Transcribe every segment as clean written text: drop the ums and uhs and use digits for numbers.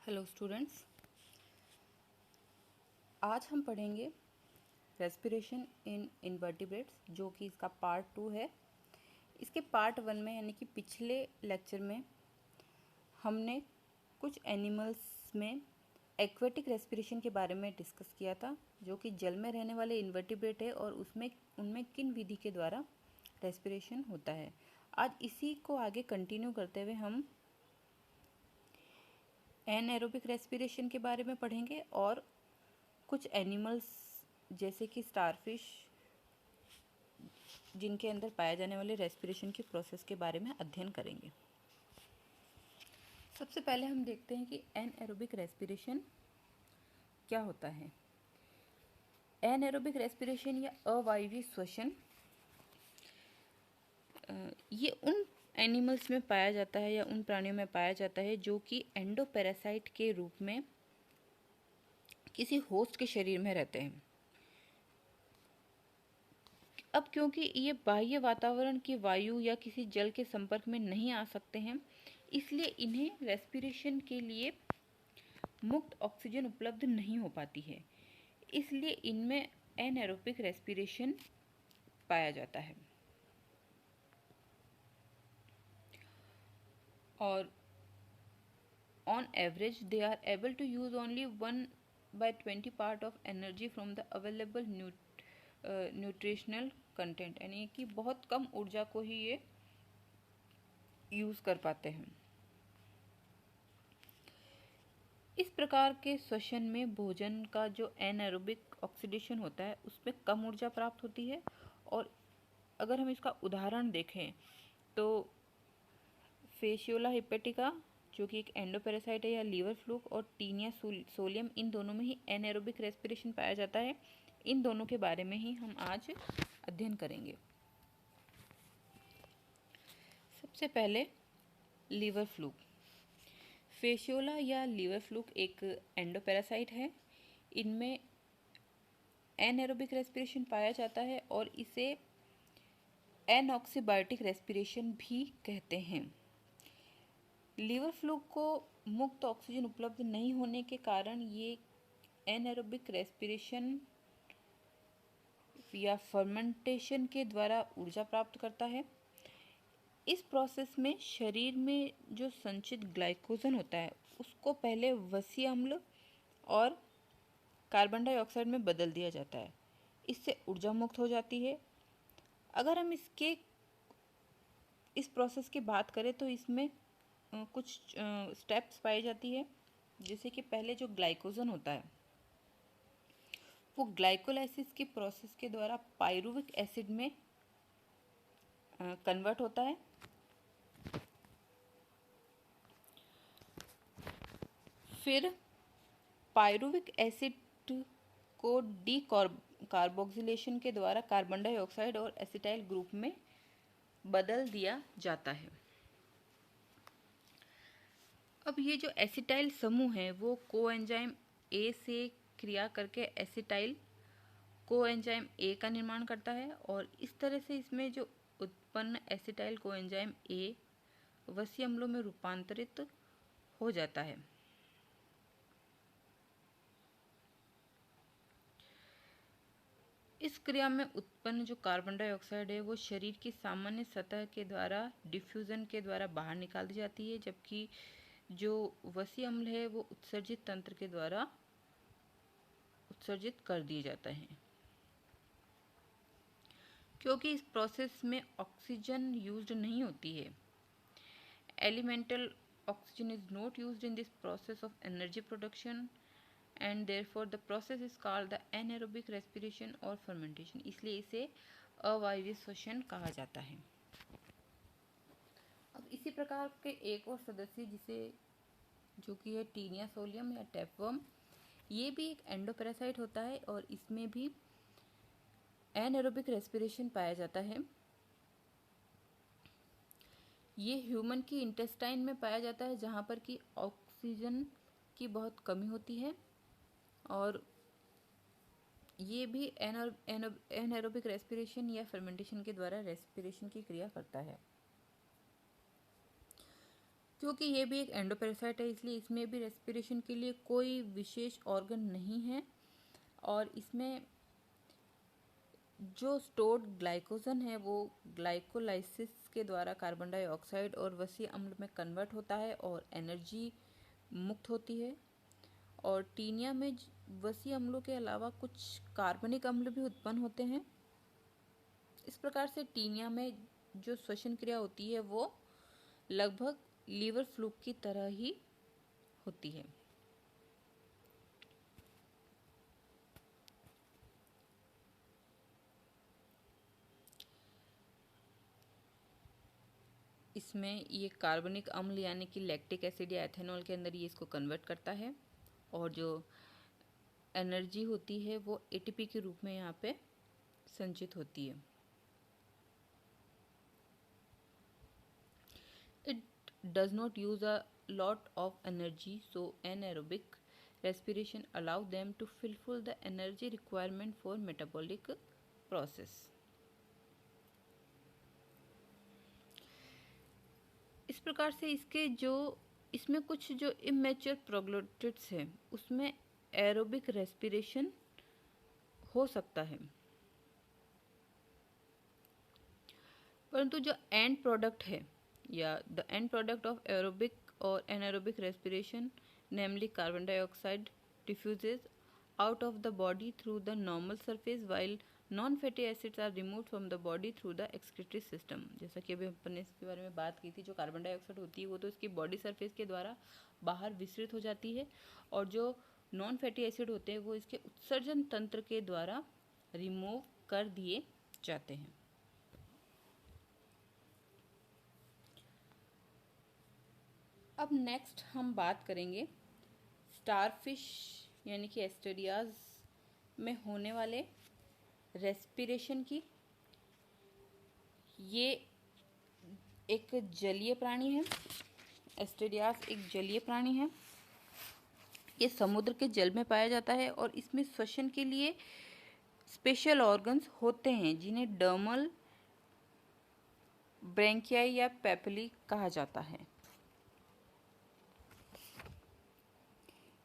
Hello students, आज हम पढ़ेंगे रेस्पिरेशन इन इनवर्टिब्रेट्स, जो कि इसका पार्ट 2 है। इसके पार्ट 1 में यानी कि पिछले लेक्चर में हमने कुछ एनिमल्स में एक्वेटिक रेस्पिरेशन के बारे में डिस्कस किया था, जो कि जल में रहने वाले इनवर्टिब्रेट है और उनमें किन विधि के द्वारा रेस्पिरेशन होता है। आज इसी को आगे कंटिन्यू करते हुए हम एनएरोबिक रेस्पिरेशन के बारे में पढ़ेंगे और कुछ एनिमल्स जैसे कि स्टारफिश, जिनके अंदर पाए जाने वाले रेस्पिरेशन की प्रोसेस के बारे में अध्ययन करेंगे। सबसे पहले हम देखते हैं कि एनएरोबिक रेस्पिरेशन क्या होता है। एनएरोबिक रेस्पिरेशन या अवायवीय श्वसन ये उन एनिमल्स में पाया जाता है या उन प्राणियों में पाया जाता है जो कि एंडोपैरासाइट के रूप में किसी होस्ट के शरीर में रहते हैं। अब क्योंकि ये बाह्य वातावरण की वायु या किसी जल के संपर्क में नहीं आ सकते हैं, इसलिए इन्हें रेस्पिरेशन के लिए मुक्त ऑक्सीजन उपलब्ध नहीं हो पाती है। इसलिए इनमें एनएरोबिक रेस्पिरेशन पाया जाता है। और on average they are able to use only 1/20 part of energy from the available nutritional content, यानी कि बहुत कम ऊर्जा को ही ये यूज़ कर पाते हैं। इस प्रकार के श्वसन में भोजन का जो एनएरोबिक ऑक्सीडेशन होता है उसमें कम ऊर्जा प्राप्त होती है। और अगर हम इसका उदाहरण देखें तो फेशियोला हिपेटिका, जो कि एक एंडोपेरासाइट है, या लीवर फ्लूक और टीनिया सोलियम, इन दोनों में ही एनएरोबिक रेस्पिरेशन पाया जाता है। इन दोनों के बारे में ही हम आज अध्ययन करेंगे। सबसे पहले लीवर फ्लूक। फेशियोला या लीवर फ्लूक एक एंडोपेरासाइट है। इनमें एनएरोबिक रेस्पिरेशन पाया जाता है और इसे एनऑक्सीबायोटिक रेस्पिरेशन भी कहते हैं। लीवर फ्लूक को मुक्त ऑक्सीजन उपलब्ध नहीं होने के कारण ये एनएरोबिक रेस्पिरेशन या फर्मेंटेशन के द्वारा ऊर्जा प्राप्त करता है। इस प्रोसेस में शरीर में जो संचित ग्लाइकोजन होता है उसको पहले वसीय अम्ल और कार्बन डाइऑक्साइड में बदल दिया जाता है। इससे ऊर्जा मुक्त हो जाती है। अगर हम इस प्रोसेस की बात करें तो इसमें कुछ स्टेप्स पाई जाती है। जैसे कि पहले जो ग्लाइकोजन होता है वो ग्लाइकोलाइसिस की प्रोसेस के द्वारा पायरुविक एसिड में कन्वर्ट होता है। फिर पायरुविक एसिड को कार्बोक्सिलेशन के द्वारा कार्बन डाइऑक्साइड और एसिटाइल ग्रुप में बदल दिया जाता है। अब ये जो एसिटाइल समूह है वो कोएंजाइम ए से क्रिया करके एसिटाइल कोएंजाइम ए का निर्माण करता है और इस तरह से इसमें जो उत्पन्न एसिटाइल कोएंजाइम ए वसीय अम्लों में रूपांतरित हो जाता है। इस क्रिया में उत्पन्न जो कार्बन डाइऑक्साइड है वो शरीर की सामान्य सतह के द्वारा डिफ्यूजन के द्वारा बाहर निकाल दी जाती है, जबकि जो वसीय अम्ल है वो उत्सर्जित तंत्र के द्वारा उत्सर्जित कर दिए जाते हैं। क्योंकि इस प्रोसेस में ऑक्सीजन यूज्ड नहीं होती है, elemental oxygen is not used in this process of energy production and therefore the process is called the anaerobic respiration और fermentation। इसलिए इसे अवायवीय श्वसन कहा जाता है। अब इसी प्रकार के एक और सदस्य जो कि है टीनिया सोलियम या टैपवर्म, ये भी एक एंडोपेरासाइट होता है और इसमें भी एनाएरोबिक रेस्पिरेशन पाया जाता है। ये ह्यूमन की इंटेस्टाइन में पाया जाता है, जहाँ पर कि ऑक्सीजन की बहुत कमी होती है और ये भी एनाएरोबिक रेस्पिरेशन या फर्मेंटेशन के द्वारा रेस्पिरेशन की क्रिया करता है। क्योंकि ये भी एक एंडोपैरासाइट है, इसलिए इसमें भी रेस्पिरेशन के लिए कोई विशेष ऑर्गन नहीं है। और इसमें जो स्टोर्ड ग्लाइकोजन है वो ग्लाइकोलाइसिस के द्वारा कार्बन डाइऑक्साइड और वसीय अम्ल में कन्वर्ट होता है और एनर्जी मुक्त होती है। और टीनिया में वसीय अम्लों के अलावा कुछ कार्बनिक अम्ल भी उत्पन्न होते हैं। इस प्रकार से टीनिया में जो श्वसन क्रिया होती है वो लगभग लीवर फ्लूक की तरह ही होती है। इसमें ये कार्बनिक अम्ल यानी कि लैक्टिक एसिड या एथेनॉल के अंदर ये इसको कन्वर्ट करता है और जो एनर्जी होती है वो एटीपी के रूप में यहाँ पे संचित होती है। It does not use a lot of energy, so anaerobic respiration allow them to fulfill the energy requirement for metabolic process. इस प्रकार से इसमें कुछ जो इमेच्योर प्रोग्लूटिड्स है उसमें एरोबिक रेस्पिरेशन हो सकता है, परंतु जो एंड प्रोडक्ट है या the end product of aerobic और anaerobic respiration namely carbon dioxide diffuses out of the body through the normal surface while non fatty acids are removed from the body through the excretory system. जैसा कि अभी अपने इसके बारे में बात की थी, जो कार्बन डाइऑक्साइड होती है वो तो इसकी बॉडी सरफेस के द्वारा बाहर विसरित हो जाती है और जो नॉन फैटी एसिड होते हैं वो इसके उत्सर्जन तंत्र के द्वारा रिमूव कर दिए जाते हैं। अब नेक्स्ट हम बात करेंगे स्टारफिश यानी कि एस्टेरियाज में होने वाले रेस्पिरेशन की। ये एक जलीय प्राणी है। एस्टेरियास एक जलीय प्राणी है। ये समुद्र के जल में पाया जाता है और इसमें श्वसन के लिए स्पेशल ऑर्गन्स होते हैं जिन्हें डर्मल ब्रैंकियाई या पेपिली कहा जाता है।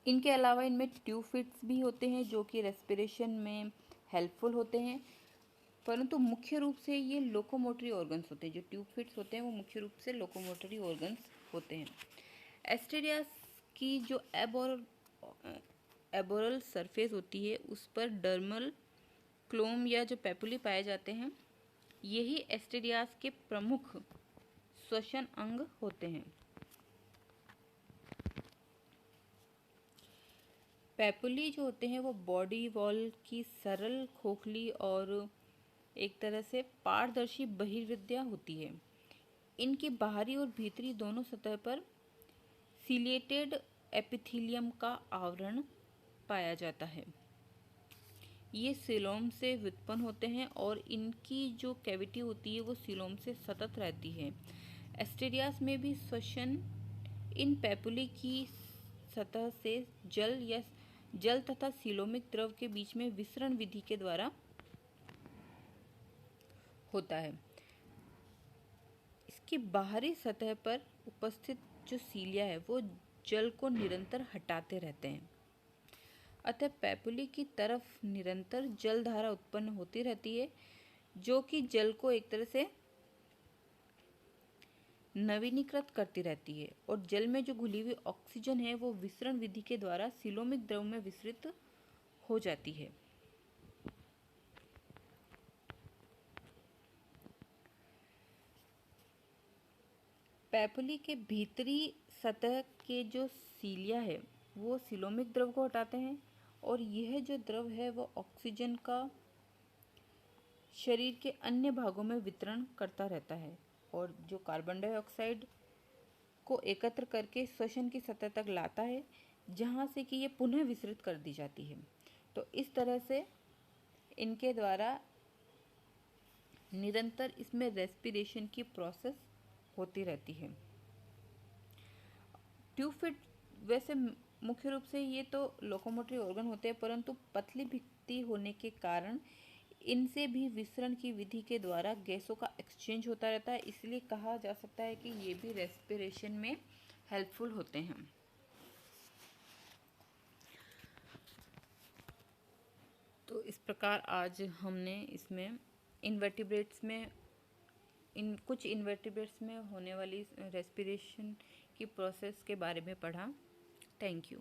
इनके अलावा इनमें ट्यूब फिट्स भी होते हैं जो कि रेस्पिरेशन में हेल्पफुल होते हैं, परंतु मुख्य रूप से ये लोकोमोटरी ऑर्गन्स होते हैं। जो ट्यूब फिट्स होते हैं वो मुख्य रूप से लोकोमोटरी ऑर्गन्स होते हैं। एस्टेरियास की जो एबोरल सरफेस होती है उस पर डर्मल क्लोम या जो पेपुली पाए जाते हैं, यही एस्टेरियास के प्रमुख श्वसन अंग होते हैं। पेपुली जो होते हैं वो बॉडी वॉल की सरल खोखली और एक तरह से पारदर्शी बहिर्विद्या होती है। इनकी बाहरी और भीतरी दोनों सतह पर सिलिएटेड एपिथेलियम का आवरण पाया जाता है। ये सीलोम से व्युत्पन्न होते हैं और इनकी जो कैविटी होती है वो सीलोम से सतत रहती है। एस्टेरियास में भी श्वसन इन पेपुली की सतह से जल तथा सीलोमिक द्रव के बीच में विसरण विधि के द्वारा होता है। इसकी बाहरी सतह पर उपस्थित जो सीलिया है वो जल को निरंतर हटाते रहते हैं, अतः पेपुली की तरफ निरंतर जल धारा उत्पन्न होती रहती है जो कि जल को एक तरह से नवीनीकृत करती रहती है और जल में जो घुली हुई ऑक्सीजन है वो विसरण विधि के द्वारा सीलोमिक द्रव में विसरित हो जाती है। पेपुली के भीतरी सतह के जो सीलिया है वो सीलोमिक द्रव को हटाते हैं और यह जो द्रव है वो ऑक्सीजन का शरीर के अन्य भागों में वितरण करता रहता है और जो कार्बन डाइऑक्साइड को एकत्र करके श्वसन की सतह तक लाता है जहाँ से कि ये पुनः विसरित कर दी जाती है। तो इस तरह से इनके द्वारा निरंतर इसमें रेस्पिरेशन की प्रोसेस होती रहती है। ट्यूब फिट वैसे मुख्य रूप से ये तो लोकोमोटरी ऑर्गन होते हैं, परंतु पतली भित्ति होने के कारण इनसे भी विसरण की विधि के द्वारा गैसों का एक्सचेंज होता रहता है, इसलिए कहा जा सकता है कि ये भी रेस्पिरेशन में हेल्पफुल होते हैं। तो इस प्रकार आज हमने इसमें इन्वर्टिब्रेट्स में कुछ इन्वर्टिब्रेट्स में होने वाली रेस्पिरेशन की प्रोसेस के बारे में पढ़ा। Thank you.